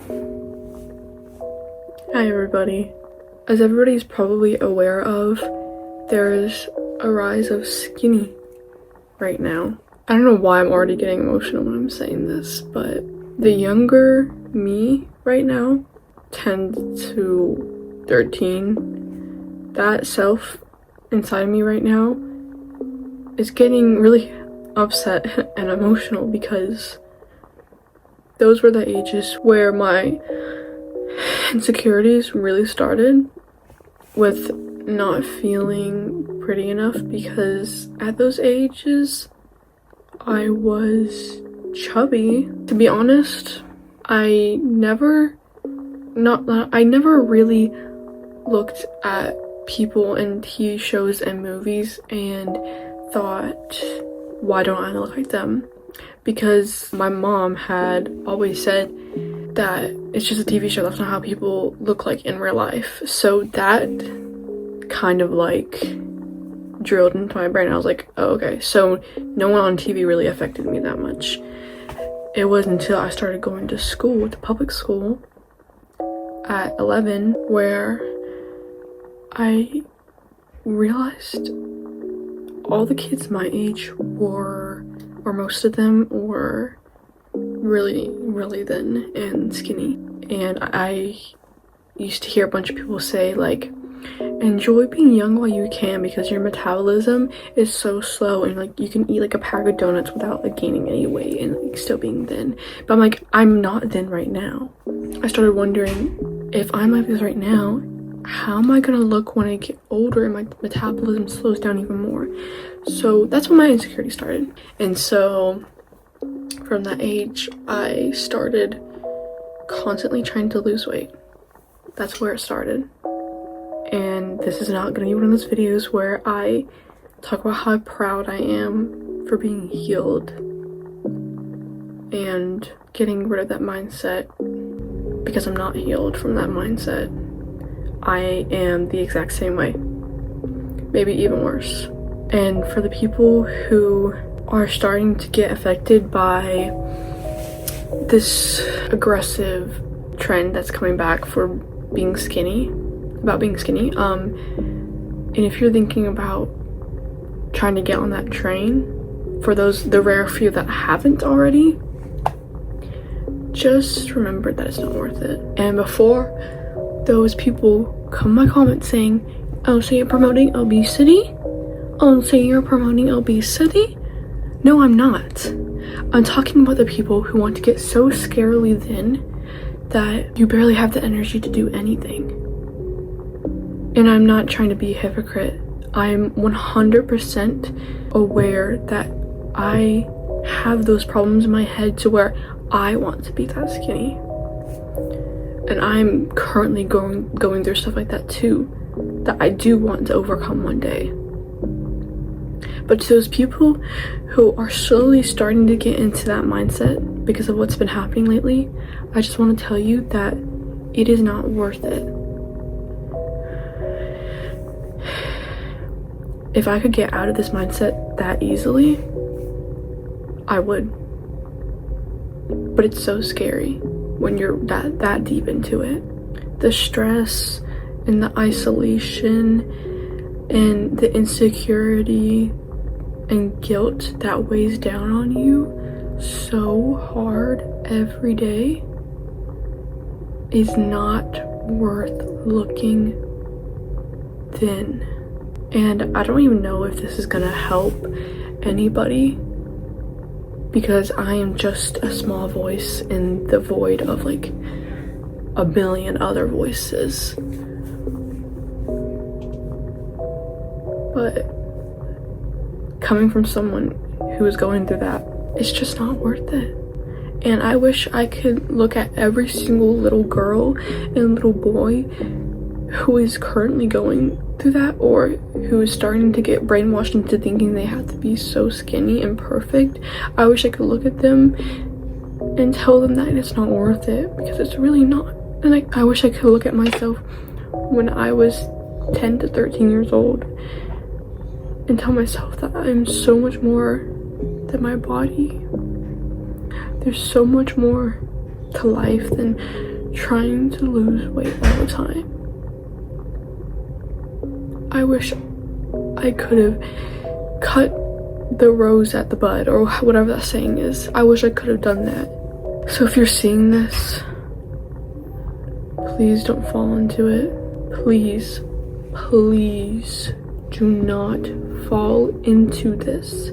Hi everybody. As everybody's probably aware of, there's a rise of skinny right now. I don't know why I'm already getting emotional when I'm saying this, but the younger me right now, 10 to 13, that self inside of me right now is getting really upset and emotional because those were the ages where my insecurities really started, with not feeling pretty enough, because at those ages I was chubby. To be honest, I never really looked at people in TV shows and movies and thought, why don't I look like them? Because my mom had always said that it's just a TV show, that's not how people look like in real life. So that kind of like drilled into my brain. I was like, oh, okay, so no one on TV really affected me that much. It wasn't until I started going to school, to public school at 11, where I realized all the kids my age were, or most of them were, really thin and skinny. And I used to hear a bunch of people say, like, enjoy being young while you can because your metabolism is so slow, and like you can eat like a pack of donuts without like gaining any weight and like still being thin. But I'm like, I'm not thin right now. I started wondering, if I'm like this right now, how am I gonna look when I get older and my metabolism slows down even more? So that's when my insecurity started. And so from that age, I started constantly trying to lose weight. That's where it started. And this is not gonna be one of those videos where I talk about how proud I am for being healed and getting rid of that mindset, because I'm not healed from that mindset. I am the exact same way, maybe even worse. And for the people who are starting to get affected by this aggressive trend that's coming back for being skinny, and if you're thinking about trying to get on that train, for the rare few that haven't already, just remember that it's not worth it. And before those people come my comments saying, oh, so you're promoting obesity? Oh, so you're promoting obesity? No, I'm not. I'm talking about the people who want to get so scarily thin that you barely have the energy to do anything. And I'm not trying to be a hypocrite. I'm 100% aware that I have those problems in my head to where I want to be that skinny. And I'm currently going through stuff like that too, that I do want to overcome one day. But to those people who are slowly starting to get into that mindset because of what's been happening lately, I just want to tell you that it is not worth it. If I could get out of this mindset that easily, I would. But it's so scary when you're that deep into it. The stress and the isolation and the insecurity and guilt that weighs down on you so hard every day is not worth looking thin. And I don't even know if this is gonna help anybody, because I am just a small voice in the void of like a billion other voices. But coming from someone who is going through that, it's just not worth it. And I wish I could look at every single little girl and little boy who is currently going through that, or who is starting to get brainwashed into thinking they have to be so skinny and perfect. I wish I could look at them and tell them that it's not worth it, because it's really not. And I wish I could look at myself when I was 10 to 13 years old and tell myself that I'm so much more than my body. There's so much more to life than trying to lose weight all the time. I wish I could have cut the rose at the bud, or whatever that saying is. I wish I could have done that. So if you're seeing this, please don't fall into it. Please, please do not fall into this.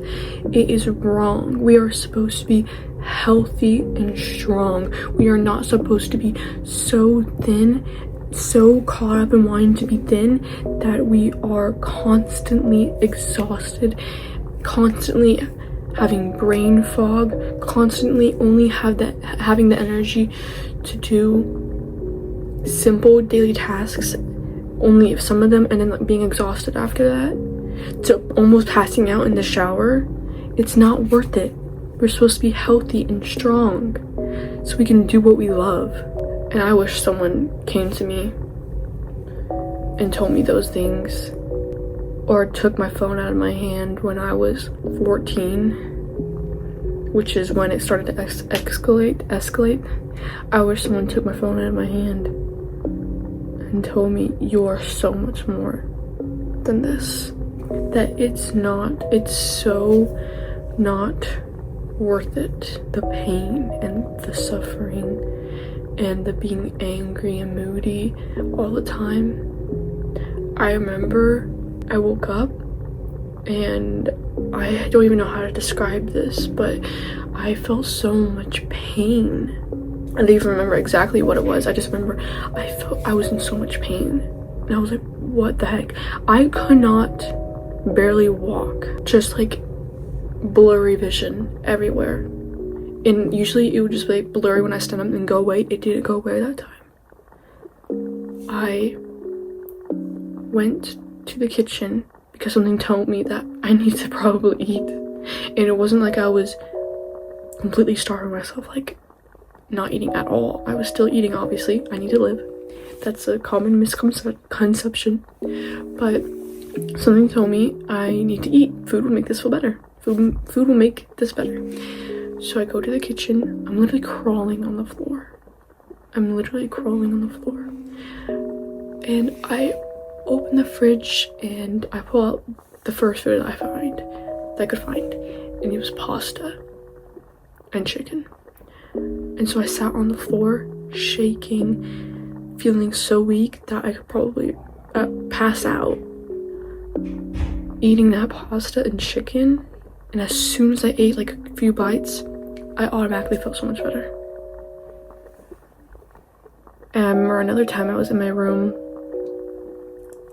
It is wrong. We are supposed to be healthy and strong. We are not supposed to be so thin, so caught up in wanting to be thin, that we are constantly exhausted, constantly having brain fog, constantly only having the energy to do simple daily tasks, only if some of them, and then like being exhausted after that, to almost passing out in the shower. It's not worth it. We're supposed to be healthy and strong so we can do what we love. And I wish someone came to me and told me those things, or took my phone out of my hand when I was 14, which is when it started to escalate. I wish someone took my phone out of my hand and told me, you are so much more than this. That it's so not worth it. The pain and the suffering and the being angry and moody all the time. I remember I woke up and I don't even know how to describe this, but I felt so much pain. I don't even remember exactly what it was. I just remember I was in so much pain. And I was like, what the heck? I could not barely walk. Just like blurry vision everywhere. And usually it would just be like blurry when I stand up and go away. It didn't go away that time. I went to the kitchen because something told me that I need to probably eat. And it wasn't like I was completely starving myself, like not eating at all. I was still eating, obviously. I need to live. That's a common misconception. But something told me I need to eat. Food will make this feel better. Food will make this better. So I go to the kitchen. I'm literally crawling on the floor. And I open the fridge and I pull out the first food that I could find. And it was pasta and chicken. And so I sat on the floor, shaking, feeling so weak that I could probably pass out. Eating that pasta and chicken, and as soon as I ate like a few bites, I automatically felt so much better. And I remember another time I was in my room,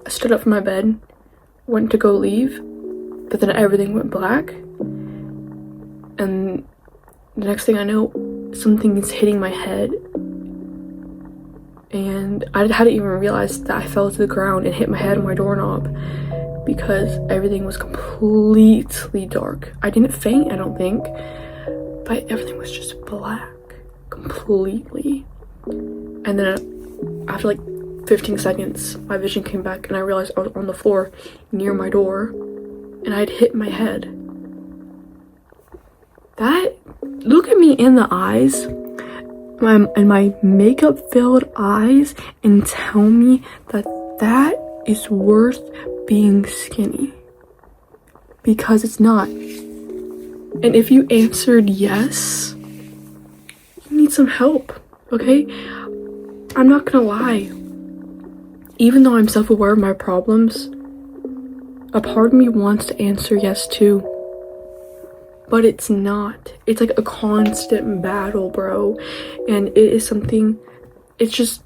I stood up from my bed, went to go leave, but then everything went black. And the next thing I know, something is hitting my head. And I hadn't even realized that I fell to the ground and hit my head on my doorknob because everything was completely dark. I didn't faint, I don't think, but everything was just black, completely. And then after like 15 seconds, my vision came back and I realized I was on the floor near my door and I'd hit my head. That, look at me in the eyes, my makeup filled eyes, and tell me that is worth being skinny, because it's not. And if you answered yes, you need some help, okay? I'm not gonna lie, even though I'm self-aware of my problems, a part of me wants to answer yes too. But it's not. It's like a constant battle, bro. And it is something, it's just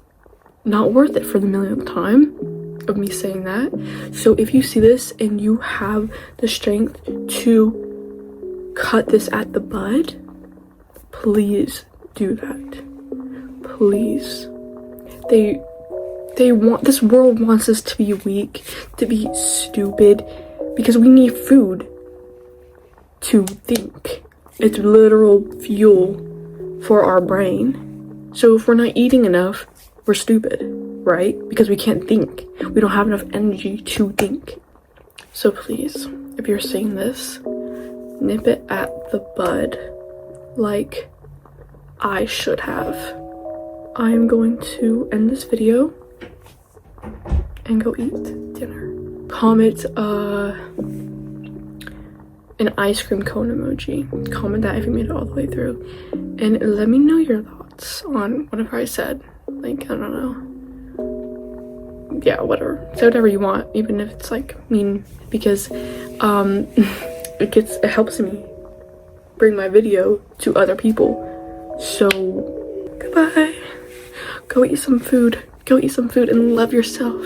not worth it for the millionth time of me saying that. So if you see this and you have the strength to cut this at the bud, please do that. Please. They want, this world wants us to be weak, to be stupid, because we need food to think. It's literal fuel for our brain. So if we're not eating enough, we're stupid, right? Because we can't think. We don't have enough energy to think. So please, if you're seeing this, nip it at the bud like I should have. I'm going to end this video and go eat dinner. Comment an ice cream cone emoji. Comment that if you made it all the way through, and let me know your thoughts on whatever I said. Like, I don't know, yeah, whatever, say whatever you want, even if it's like mean, because it helps me bring my video to other people. So goodbye, go eat some food and love yourself.